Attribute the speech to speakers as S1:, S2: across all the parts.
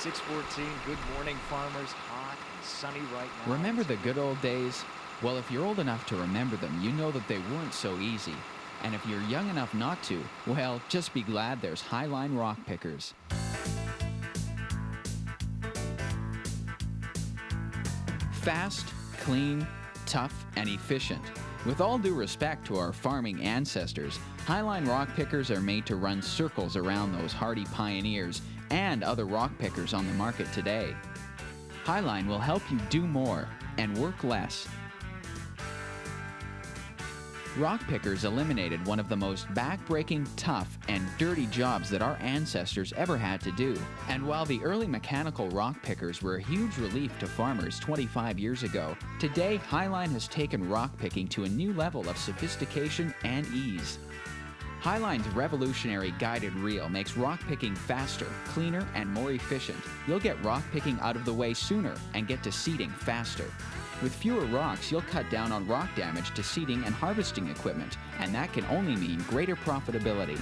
S1: 6:14. Good morning, farmers. Hot and sunny right now.
S2: Remember the good old days? Well, if you're old enough to remember them, you know that they weren't so easy. And if you're young enough not to, well, just be glad there's Highline RockPickers. Fast, clean, tough, and efficient. With all due respect to our farming ancestors, Highline RockPickers are made to run circles around those hardy pioneers and other rock pickers on the market today. Highline will help you do more and work less. Rock pickers eliminated one of the most back-breaking, tough, and dirty jobs that our ancestors ever had to do. And while the early mechanical rock pickers were a huge relief to farmers 25 years ago, today Highline has taken rock picking to a new level of sophistication and ease. Highline's revolutionary guided reel makes rock picking faster, cleaner, and more efficient. You'll get rock picking out of the way sooner and get to seeding faster. With fewer rocks, you'll cut down on rock damage to seeding and harvesting equipment, and that can only mean greater profitability.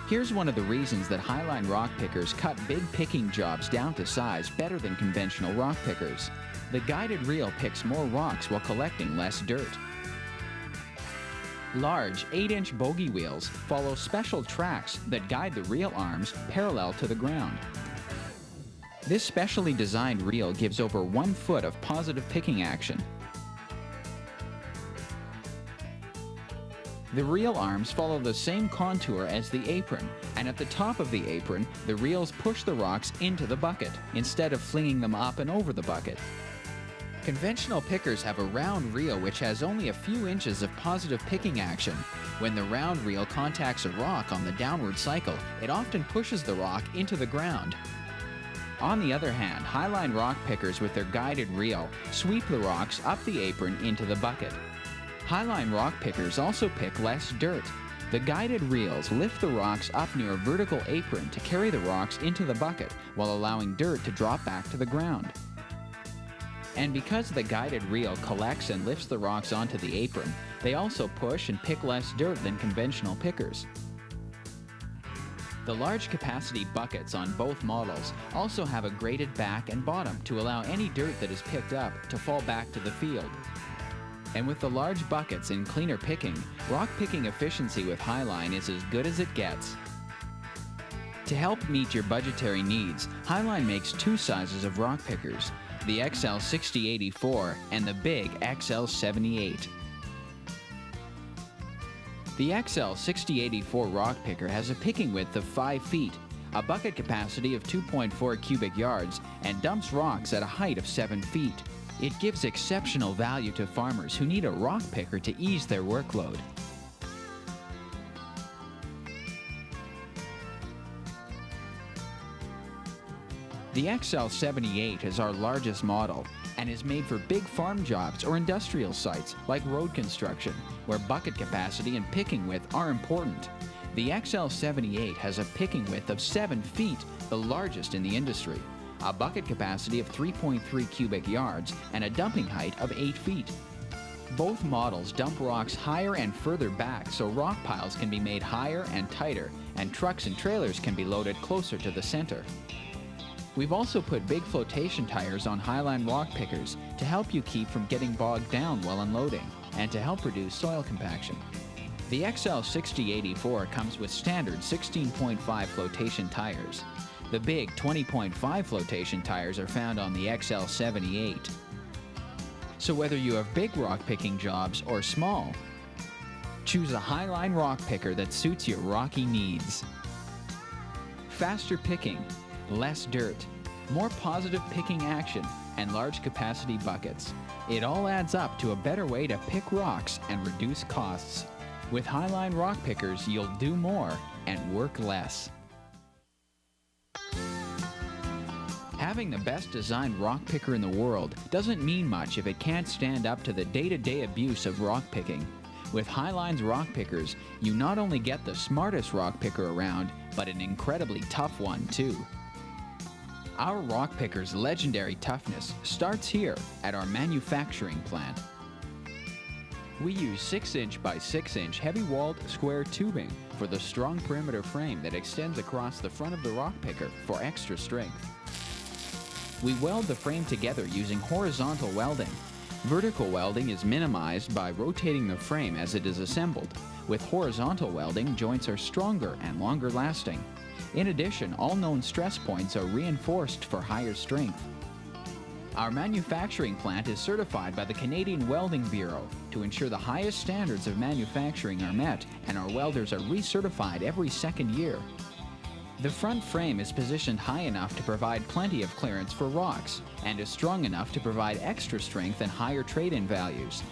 S2: Here's one of the reasons that Highline rock pickers cut big picking jobs down to size better than conventional rock pickers. The guided reel picks more rocks while collecting less dirt. Large 8-inch bogey wheels follow special tracks that guide the reel arms parallel to the ground. This specially designed reel gives over 1 foot of positive picking action. The reel arms follow the same contour as the apron, and at the top of the apron, the reels push the rocks into the bucket, instead of flinging them up and over the bucket. Conventional pickers have a round reel which has only a few inches of positive picking action. When the round reel contacts a rock on the downward cycle, it often pushes the rock into the ground. On the other hand, Highline rock pickers with their guided reel sweep the rocks up the apron into the bucket. Highline rock pickers also pick less dirt. The guided reels lift the rocks up near a vertical apron to carry the rocks into the bucket while allowing dirt to drop back to the ground. And because the guided reel collects and lifts the rocks onto the apron, they also push and pick less dirt than conventional pickers. The large capacity buckets on both models also have a graded back and bottom to allow any dirt that is picked up to fall back to the field. And with the large buckets and cleaner picking, rock picking efficiency with Highline is as good as it gets. To help meet your budgetary needs, Highline makes 2 sizes of rock pickers, the XL6084 and the big XL78. The XL6084 rock picker has a picking width of 5 feet, a bucket capacity of 2.4 cubic yards, and dumps rocks at a height of 7 feet. It gives exceptional value to farmers who need a rock picker to ease their workload. The XL78 is our largest model and is made for big farm jobs or industrial sites like road construction, where bucket capacity and picking width are important. The XL78 has a picking width of 7 feet, the largest in the industry, a bucket capacity of 3.3 cubic yards, and a dumping height of 8 feet. Both models dump rocks higher and further back so rock piles can be made higher and tighter, and trucks and trailers can be loaded closer to the center. We've also put big flotation tires on Highline rock pickers to help you keep from getting bogged down while unloading and to help reduce soil compaction. The XL6084 comes with standard 16.5 flotation tires. The big 20.5 flotation tires are found on the XL78. So whether you have big rock picking jobs or small, choose a Highline rock picker that suits your rocky needs. Faster picking, less dirt, more positive picking action, and large capacity buckets. It all adds up to a better way to pick rocks and reduce costs. With Highline rock pickers, you'll do more and work less. Having the best designed rock picker in the world doesn't mean much if it can't stand up to the day-to-day abuse of rock picking. With Highline's rock pickers, you not only get the smartest rock picker around, but an incredibly tough one too. Our rock picker's legendary toughness starts here at our manufacturing plant. We use 6-inch by 6-inch heavy-walled square tubing for the strong perimeter frame that extends across the front of the rock picker for extra strength. We weld the frame together using horizontal welding. Vertical welding is minimized by rotating the frame as it is assembled. With horizontal welding, joints are stronger and longer lasting. In addition, all known stress points are reinforced for higher strength. Our manufacturing plant is certified by the Canadian Welding Bureau to ensure the highest standards of manufacturing are met, and our welders are recertified every second year. The front frame is positioned high enough to provide plenty of clearance for rocks and is strong enough to provide extra strength and higher trade-in values.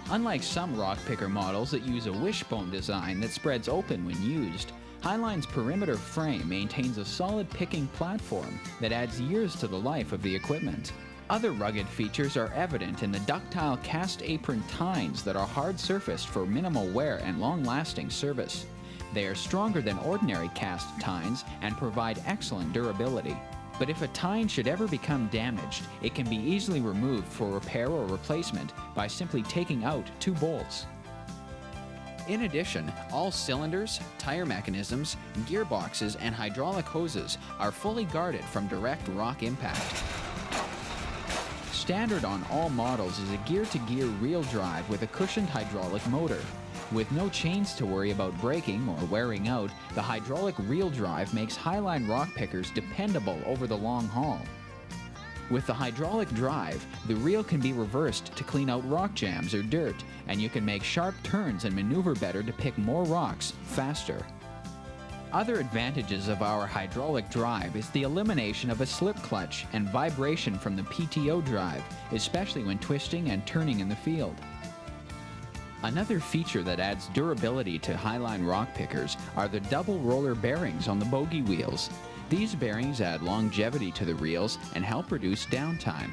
S2: Unlike some rock picker models that use a wishbone design that spreads open when used, Highline's perimeter frame maintains a solid picking platform that adds years to the life of the equipment. Other rugged features are evident in the ductile cast apron tines that are hard-surfaced for minimal wear and long-lasting service. They are stronger than ordinary cast tines and provide excellent durability. But if a tine should ever become damaged, it can be easily removed for repair or replacement by simply taking out 2 bolts. In addition, all cylinders, tire mechanisms, gearboxes, and hydraulic hoses are fully guarded from direct rock impact. Standard on all models is a gear-to-gear reel drive with a cushioned hydraulic motor. With no chains to worry about breaking or wearing out, the hydraulic reel drive makes Highline rock pickers dependable over the long haul. With the hydraulic drive, the reel can be reversed to clean out rock jams or dirt, and you can make sharp turns and maneuver better to pick more rocks faster. Other advantages of our hydraulic drive is the elimination of a slip clutch and vibration from the PTO drive, especially when twisting and turning in the field. Another feature that adds durability to Highline rock pickers are the double roller bearings on the bogie wheels. These bearings add longevity to the reels and help reduce downtime.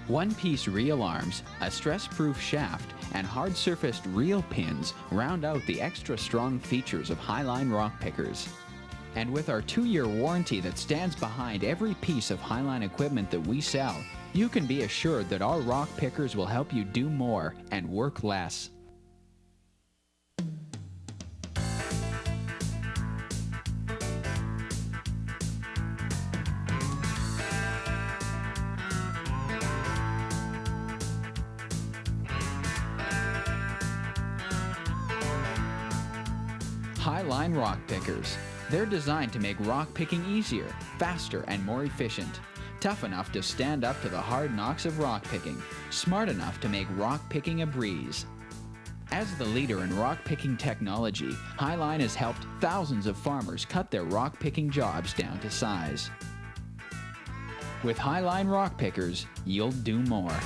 S2: One-piece reel arms, a stress-proof shaft, and hard-surfaced reel pins round out the extra strong features of Highline rock pickers. And with our 2-year warranty that stands behind every piece of Highline equipment that we sell, you can be assured that our rock pickers will help you do more and work less. Highline rock pickers. They're designed to make rock picking easier, faster, and more efficient. Tough enough to stand up to the hard knocks of rock picking. Smart enough to make rock picking a breeze. As the leader in rock picking technology, Highline has helped thousands of farmers cut their rock picking jobs down to size. With Highline rock pickers, you'll do more.